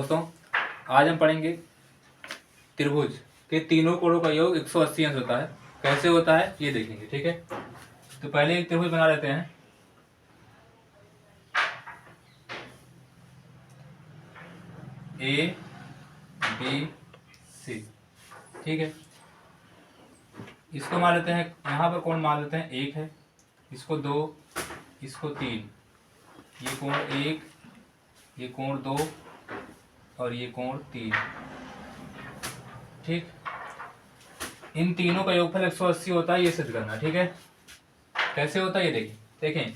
दोस्तों, आज हम पढ़ेंगे त्रिभुज के तीनों कोणों का योग 180 अंश होता है। कैसे होता है ये देखेंगे, ठीक है। तो पहले एक त्रिभुज बना लेते हैं। ए बी सी, ठीक है। इसको मान लेते हैं, यहाँ पर कोण मान लेते हैं 1 है, इसको 2, इसको 3। ये कोण 1, ये कोण 2 और ये कोण 3, ठीक। इन तीनों का योगफल 180 होता है, ये सिद्ध करना, ठीक है। कैसे होता है ये देखें।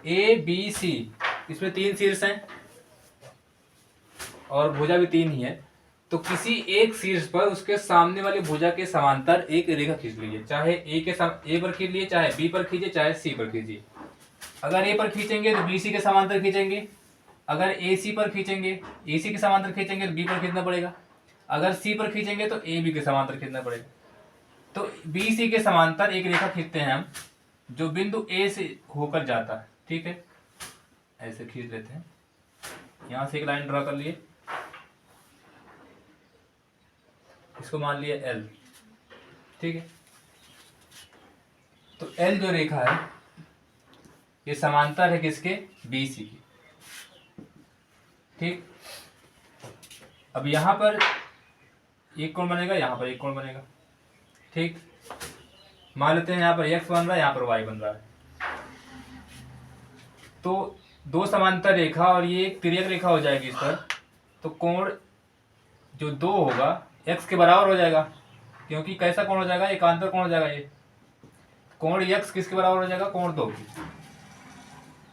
ए बी सी, इसमें 3 शीर्ष हैं और भुजा भी 3 ही है। तो किसी एक शीर्ष पर उसके सामने वाली भुजा के समांतर एक रेखा खींच लीजिए। चाहे ए पर खींच लीजिए, चाहे बी पर खींचिए, चाहे सी पर खींचिए। अगर ए पर खींचेंगे तो बी सी के समांतर खींचेंगे। अगर ए सी पर खींचेंगे, ए सी के समांतर खींचेंगे तो बी पर खींचना पड़ेगा। अगर सी पर खींचेंगे तो ए बी के समांतर खींचना पड़ेगा। तो बी सी के समांतर एक रेखा खींचते हैं हम, जो बिंदु ए से होकर जाता है, ठीक है। ऐसे खींच लेते हैं, यहां से एक लाइन ड्रा कर लिए, इसको मान लिया एल, ठीक है। तो एल जो रेखा है ये समांतर है किसके, बी सी की, ठीक। अब यहां पर एक कोण बनेगा, यहां पर एक कोण बनेगा, ठीक। मान लेते हैं यहां पर x बन रहा है, यहां पर y बन रहा है। तो दो समांतर रेखा और ये एक तिर्यक रेखा हो जाएगी इस पर। तो कोण जो 2 होगा x के बराबर हो जाएगा, क्योंकि कैसा कोण हो जाएगा, एकांतर कोण हो जाएगा। ये कोण x किसके बराबर हो जाएगा, कोण 2 की।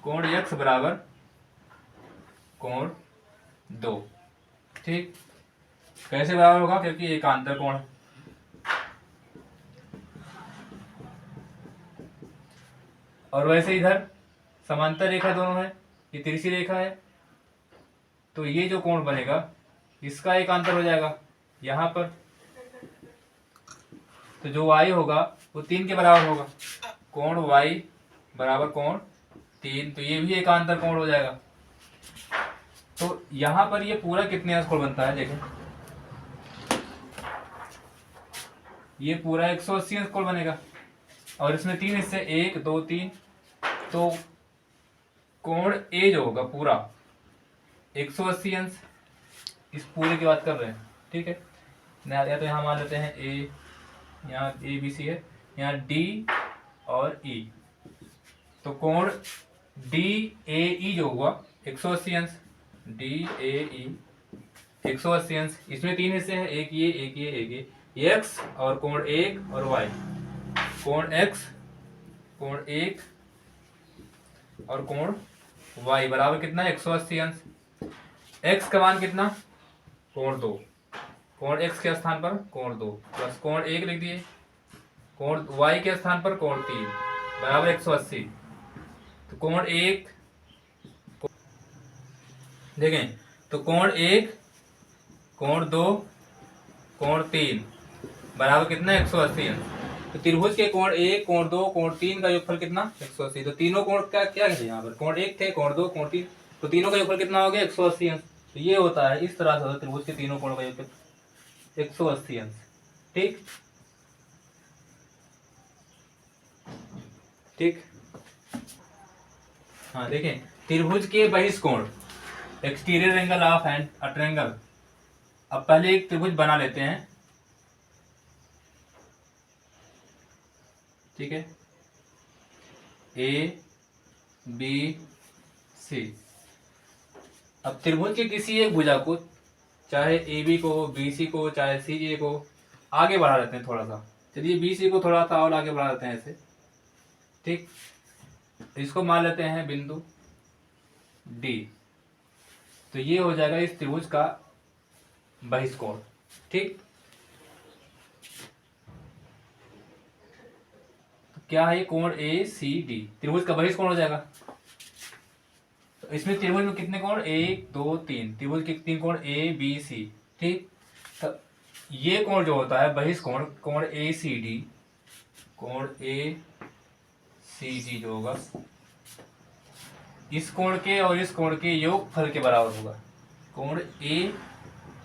कोण x बराबर कोण 2, ठीक। कैसे बराबर होगा, क्योंकि एकांतर कोण है। और वैसे इधर समांतर रेखा दोनों है, ये तिरछी रेखा है। तो ये जो कोण बनेगा इसका एकांतर हो जाएगा यहां पर। तो जो y होगा वो 3 के बराबर होगा। कोण y बराबर कोण 3, तो ये भी एकांतर कोण हो जाएगा। तो यहां पर ये पूरा कितने अंश कोण बनता है, देखें। ये पूरा 180 अंश कोण बनेगा और इसमें 3 हिस्से, 1 2 3। तो कोण ए जो होगा पूरा 180 अंश, इस पूरे की बात कर रहे हैं, ठीक है। या तो यहाँ मान लेते हैं ए, यहाँ ए बी सी है, यहाँ डी और ई। तो कोण डी ए ई जो हुआ 180 अंश, डी ए ई 180 अंश। इसमें 3 हिस्से हैं, एक ये एक ये एक ये, एक्स और कोण 1 और वाई। कोण एक्स, कोण 1 और कोण y बराबर कितना है, 180 अंश। x का मान कितना, कोण 2। कोण x के स्थान पर कोण 2 प्लस कोण 1 लिख दिए, कोण y के स्थान पर कोण 3 बराबर 180। तो कोण 1 देखें, तो कोण 1 कोण 2 कोण 3 बराबर कितना, 180 अंश। तो त्रिभुज के कोण 1 कोण 2 कोण 3 का योगफल कितना, 180। तो तीनों कोण का क्या है, यहाँ पर कोण 1 थे, कोण 2 कोण 3, तो तीनों का योगफल कितना हो गया, 180 अंश। तो ये होता है, इस तरह से होता है त्रिभुज के तीनों कोणों का योगफल 180 अंश, ठीक ठीक। हाँ देखें, त्रिभुज के बहिष्कोण, exterior angle of an a triangle. अब पहले एक त्रिभुज बना लेते हैं, ठीक है। A B C. अब त्रिभुज के किसी एक भुजा को, चाहे ए बी को, बी सी को, चाहे सी ए को, आगे बढ़ा लेते हैं थोड़ा सा। चलिए बी सी को थोड़ा सा और आगे बढ़ा लेते हैं ऐसे, ठीक। इसको मान लेते हैं बिंदु डी। तो ये हो जाएगा इस त्रिभुज का बहिष्कोण, ठीक। क्या है, कोण ए सी डी त्रिभुज का बहिष्कोण हो जाएगा। तो इसमें त्रिभुज में कितने कोण, 1 2 3, त्रिभुज के 3 कोण ए बी सी, ठीक। तो ये कोण जो होता है बहिष्कोण, कोण ए सी डी, कोण ए सी डी जो होगा इस कोण के और इस कोण के योगफल के बराबर होगा। कोण ए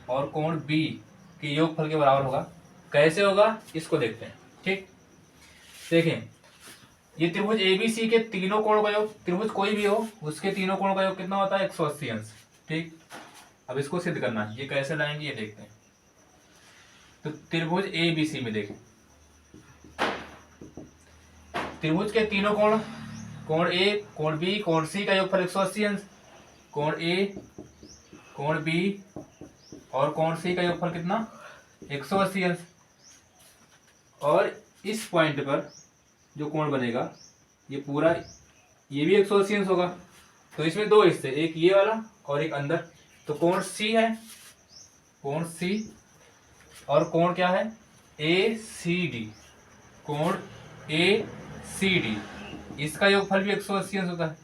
और कोण बी के योगफल के बराबर होगा। कैसे होगा इसको देखते हैं। ठीक, देखें ये त्रिभुज एबीसी के तीनों कोणों का योग, त्रिभुज कोई भी हो उसके तीनों कोणों का योग कितना होता है 180 अंश। ठीक, अब इसको सिद्ध करना है, ये कैसे लाएंगे ये देखते हैं। तो त्रिभुज एबीसी में देखें, त्रिभुज के तीनों कोण, कोण ए, कोण बी, कोण सी का योगफल 180 अंश। कोण ए, कोण बी और कोण सी का योगफल कितना 180 अंश। और इस पॉइंट पर जो कोण बनेगा ये पूरा, ये भी 180 अंश होगा। तो इसमें दो हिस्से, एक ये वाला और एक अंदर। तो कोण सी है, कोण सी और कोण क्या है ए सी डी, कोण ए सी डी, इसका योगफल भी 180 अंश होता है।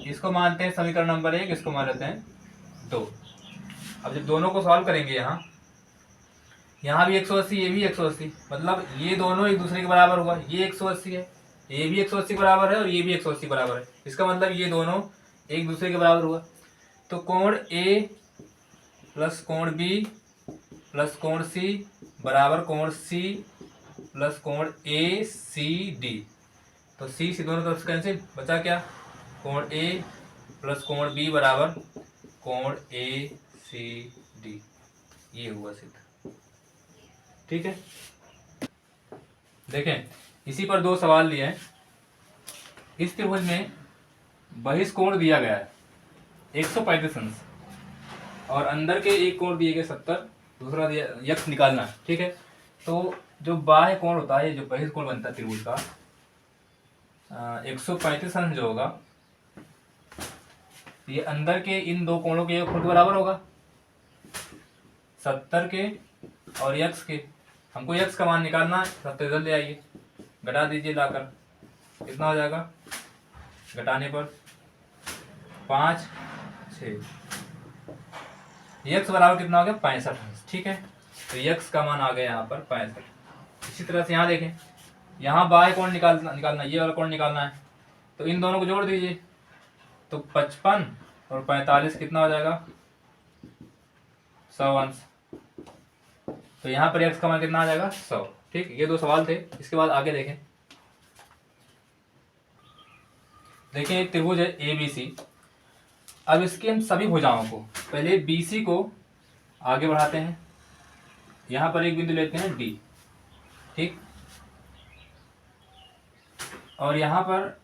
इसको मानते हैं समीकरण नंबर 1, इसको मान लेते हैं 2। अब जब दोनों को सॉल्व करेंगे यहाँ भी 180, ये भी 180, मतलब ये दोनों एक दूसरे के बराबर होगा। ये 180 है, ये भी 180 के बराबर है और ये भी 180 के बराबर है। इसका मतलब ये दोनों एक दूसरे के बराबर हुआ। तो कोण ए प्लस कोण बी प्लस कोण सी बराबर कोण सी प्लस कोण ए सी डी। तो सी से दोनों तरफ से कैंसिल, बचा क्या कोण ए प्लस कोण बी बराबर कोण ए सी डी। ये हुआ सिद्ध। ठीक है, देखें इसी पर दो सवाल लिए हैं। इस त्रिभुज में बहिष्कोण दिया गया है 135 अंश और अंदर के एक कोण दिए गए 70, दूसरा दिया यक्ष निकालना है। ठीक है, तो जो बाह्य कोण होता है, जो बहिष्कोण बनता है त्रिभुज का 135 अंश जो होगा, ये अंदर के इन दो कोणों के योगफल के बराबर होगा, 70 के और यक्ष के। हमको यक्ष का मान निकालना है, सबसे जल्द ले आइए, घटा दीजिए लाकर, कितना हो जाएगा घटाने पर 5 6, यक्ष बराबर कितना हो गया 65 अंश। ठीक है, तो यक्ष का मान आ गया यहाँ पर 65। इसी तरह से यहाँ देखें, यहाँ बाह्य कोण निकालना ये वाला कोण निकालना है, तो इन दोनों को जोड़ दीजिए, तो 55 और 45 कितना हो जाएगा 100 अंश। तो यहाँ पर x का मान कितना आ जाएगा 100। ठीक, ये दो सवाल थे। इसके बाद आगे देखें, एक त्रिभुज है ए बी सी। अब इसके हम सभी भुजाओं को, पहले बी सी को आगे बढ़ाते हैं, यहाँ पर एक बिंदु लेते हैं डी। ठीक, और यहाँ पर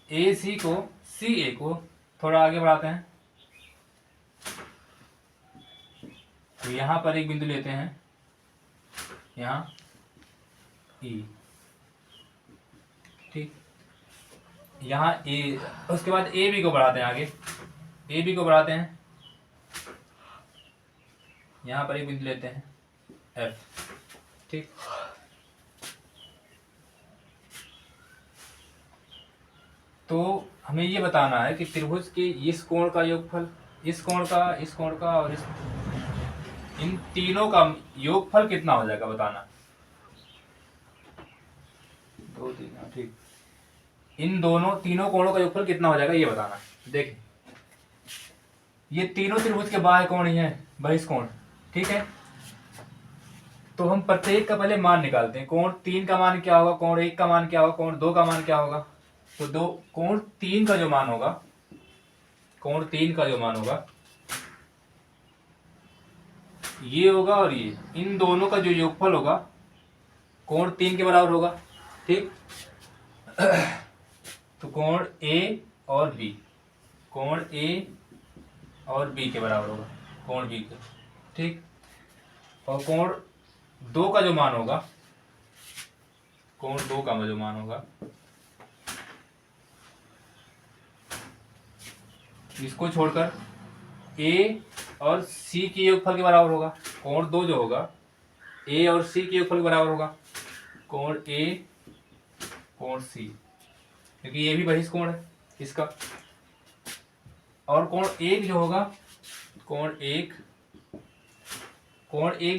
ए सी को, सी ए को थोड़ा आगे बढ़ाते हैं, तो यहाँ पर एक बिंदु लेते हैं, यहाँ ई। ठीक, यहाँ ए, उसके बाद ए बी को बढ़ाते हैं आगे, ए बी को बढ़ाते हैं, यहाँ पर एक बिंदु लेते हैं एफ। ठीक, तो हमें ये बताना है कि त्रिभुज के इस कोण का योगफल, इस कोण का, इस कोण का और इन तीनों का योगफल कितना हो जाएगा बताना। 2 3, ठीक, इन दोनों तीनों कोणों का योगफल कितना हो जाएगा ये बताना। देखें ये तीनों त्रिभुज के बाह्य कोण ही हैं, बहिष्कोण। ठीक है, तो हम प्रत्येक का पहले मान निकालते हैं। कोण 3 का मान क्या होगा, कोण 1 का मान क्या होगा, कोण 2 का मान क्या होगा। तो दो कोण 3 का जो मान होगा, कोण 3 का जो मान होगा ये होगा, और ये इन दोनों का जो योगफल होगा कोण 3 के बराबर होगा। ठीक, तो कोण ए और बी, कोण ए और बी के बराबर होगा, कोण बी के। ठीक, और कोण 2 का जो मान होगा, कोण 2 का जो मान होगा, इसको छोड़कर ए और सी के योगफल के बराबर होगा। कोण 2 जो होगा ए और सी के योगफल के बराबर होगा, कोण ए कोण सी, क्योंकि ये भी बहिष्कोण है इसका। और कोण 1 जो होगा, कोण 1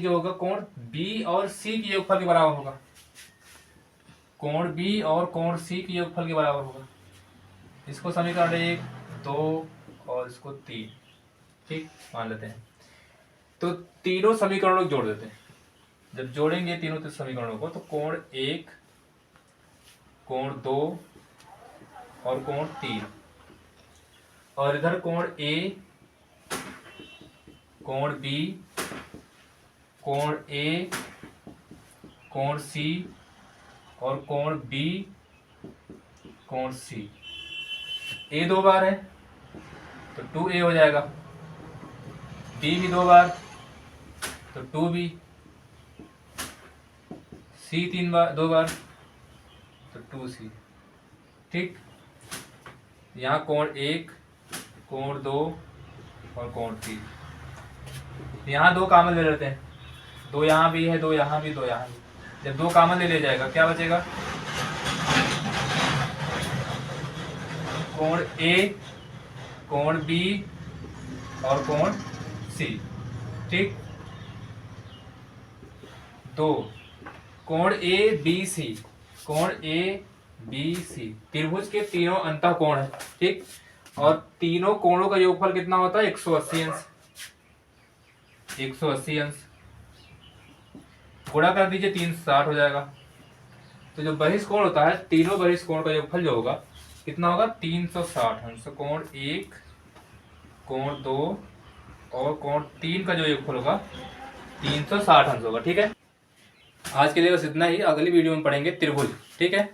जो होगा कोण बी और सी के योगफल के बराबर होगा, कोण बी और कोण सी के योगफल के बराबर होगा। इसको समीकरण 1 2 और इसको 3 ठीक मान लेते हैं। तो तीनों समीकरणों को जोड़ देते हैं। जब जोड़ेंगे तीनों समीकरणों को तो कोण 1, कोण 2 और कोण 3, और इधर कोण A, कोण B, कोण A, कोण C और कोण B, कोण C। A 2 बार है तो 2A हो जाएगा, B भी 2 बार तो 2B, C 2 बार तो 2C। ठीक, यहाँ कोण 1, कोण 2 और कोण 3, यहाँ 2 कॉमन ले लेते हैं, 2 यहाँ भी है, 2 यहाँ भी, 2 यहाँ भी। जब 2 कॉमन ले लिया जाएगा क्या बचेगा, कोण A, कोण B और कोण C। ठीक, 2 कोण A B C, कोण A B C त्रिभुज के तीनों अंतः कोण है। ठीक, और तीनों कोणों का योगफल कितना होता है, 180 अंश। 180 अंश गुणा कर दीजिए, 360 हो जाएगा। तो जो बहिष्कोण होता है, तीनों बहिष्कोण का योगफल जो होगा कितना होगा, 360 अंश। तो कोण 1, कोण 2 और कोण 3 का जो योगफल होगा 360 अंश होगा। ठीक है, आज के लिए बस इतना ही, अगली वीडियो में पढ़ेंगे त्रिभुज। ठीक है।